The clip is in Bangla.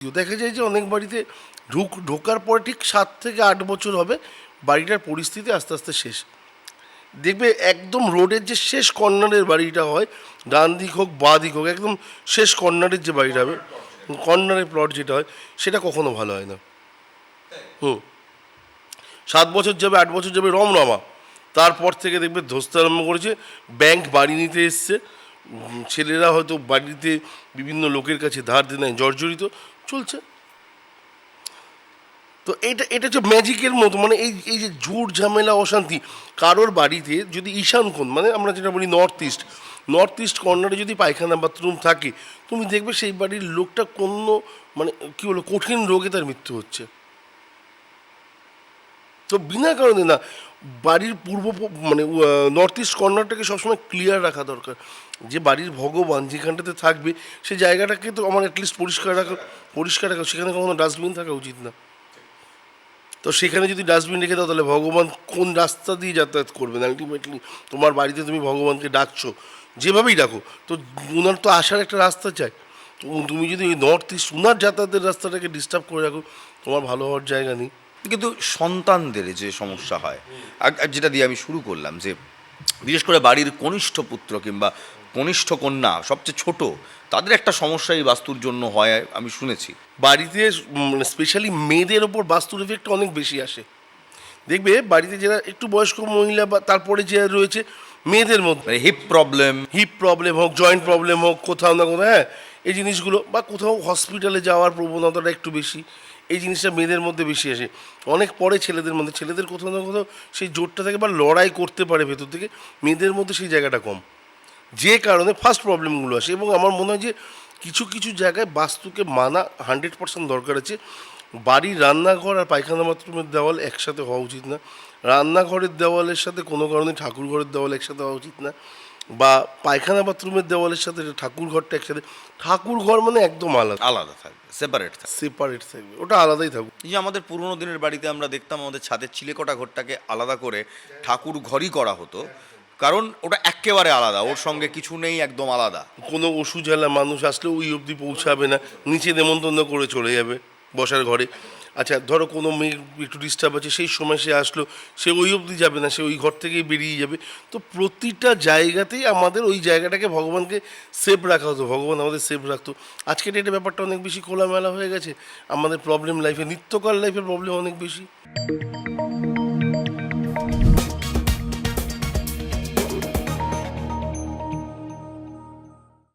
দেখা যায় যে অনেক বাড়িতে ঢোকার পরে ঠিক 7 থেকে 8 বছর হবে বাড়িটার পরিস্থিতি আস্তে আস্তে শেষ। দেখবে একদম রোডের যে শেষ কর্নারের বাড়িটা হয়, ডান দিক হোক বা দিক হোক, একদম শেষ কর্নারের যে বাড়িটা হবে, কর্নারের প্লট যেটা হয়, সেটা কখনো ভালো হয় না। হুম 7 বছর যাবে, 8 বছর যাবে রমরমা, তারপর থেকে দেখবে ধসতে আরম্ভ করেছে। ব্যাংক বাড়ি নিতে এসছে, ছেলেরা হয়তো বাড়িতে বিভিন্ন লোকের কাছে ধার দেনায় জর্জরিত চলছে। তো এটা এটা হচ্ছে ম্যাজিকের মতো, মানে এই এই যে ঝুট ঝামেলা অশান্তি। কারোর বাড়িতে যদি ঈশান কোণ, মানে আমরা যেটা বলি নর্থ ইস্ট কর্নারে যদি পায়খানা বাথরুম থাকে, তুমি দেখবে সেই বাড়ির লোকটা কোনো, মানে কী বলো, কঠিন রোগে তার মৃত্যু হচ্ছে। তো বিনা কারণে না, বাড়ির মানে নর্থ ইস্ট কর্নারটাকে সবসময় ক্লিয়ার রাখা দরকার। যে বাড়ির ভগবান যেখানটাতে থাকবে, সেই জায়গাটাকে তো আমার অ্যাটলিস্ট পরিষ্কার রাখা, সেখানে কখনো ডাস্টবিন থাকা উচিত না। তো সেখানে যদি ডাস্টবিন রেখে দাও, তাহলে ভগবান কোন রাস্তা দিয়ে যাতায়াত করবেন? আলটিমেটলি তোমার বাড়িতে তুমি ভগবানকে ডাকছো, যেভাবেই ডাকো, তো উনার তো আসার একটা রাস্তা চাই। তো তুমি যদি ওই নর্থ ইস্ট উনার যাতায়াতের রাস্তাটাকে ডিস্টার্ব করে রাখো, তোমার ভালো হওয়ার জায়গা নেই। কিন্তু সন্তানদের যে সমস্যা হয়, আর যেটা দিয়ে আমি শুরু করলাম, যে বিশেষ করে বাড়ির কনিষ্ঠ পুত্র কিংবা কনিষ্ঠ কন্যা সবচেয়ে ছোট, তাদের একটা সমস্যা এই বাস্তুর জন্য হয় আমি শুনেছি। বাড়িতে মানে স্পেশালি মেয়েদের ওপর বাস্তুর এফেক্ট অনেক বেশি আসে। দেখবে বাড়িতে যারা একটু বয়স্ক মহিলা বা তারপরে যে রয়েছে, মেয়েদের মধ্যে মানে হিপ প্রবলেম হোক, জয়েন্ট প্রবলেম হোক, কোথাও না কোথাও, হ্যাঁ, এই জিনিসগুলো, বা কোথাও হসপিটালে যাওয়ার প্রবণতাটা একটু বেশি, এই জিনিসটা মেয়েদের মধ্যে বেশি আসে। অনেক পরে ছেলেদের মধ্যে, ছেলেদের কোথাও না কোথাও সেই জোরটা থাকে বা লড়াই করতে পারে ভেতর থেকে, মেয়েদের মধ্যে সেই জায়গাটা কম, যে কারণে ফার্স্ট প্রবলেমগুলো আসে। এবং আমার মনে হয় যে কিছু কিছু জায়গায় বাস্তুকে মানা 100% দরকার আছে। বাড়ির রান্নাঘর আর পায়খানা বাথরুমের দেওয়াল একসাথে হওয়া উচিত না। রান্নাঘরের দেওয়ালের সাথে কোনো কারণে ঠাকুর ঘরের দেওয়াল একসাথে হওয়া উচিত না, বা পায়খানা বাথরুমের দেওয়ালের সাথে ঠাকুর ঘরটা একসাথে। ঠাকুর ঘর মানে একদম আলাদা, আলাদা থাকবে, সেপারেট থাকবে। সেপারেট থাকবে, ওটা আলাদাই থাকুক। এই যে আমাদের পুরোনো দিনের বাড়িতে আমরা দেখতাম আমাদের ছাদের চিলেকোঠা ঘরটাকে আলাদা করে ঠাকুর ঘরই করা হতো, কারণ ওটা একেবারে আলাদা, ওর সঙ্গে কিছু নেই, একদম আলাদা। কোনো অসুঝালা মানুষ আসলে ওই অবধি পৌঁছাবে না, নিচে নেমন্তন্ন করে চলে যাবে বসার ঘরে। আচ্ছা ধরো কোনো মেয়ের একটু ডিস্টার্ব আছে, সেই সময় সে আসলো, সে ওই অবধি যাবে না, সে ওই ঘর থেকেই বেরিয়ে যাবে। তো প্রতিটা জায়গাতেই আমাদের ওই জায়গাটাকে ভগবানকে সেফ রাখা হতো, ভগবান আমাদের সেফ রাখতো। আজকের ডেটে ব্যাপারটা অনেক বেশি খোলামেলা হয়ে গেছে, আমাদের প্রবলেম লাইফে, নিত্যকার লাইফের প্রবলেম অনেক বেশি।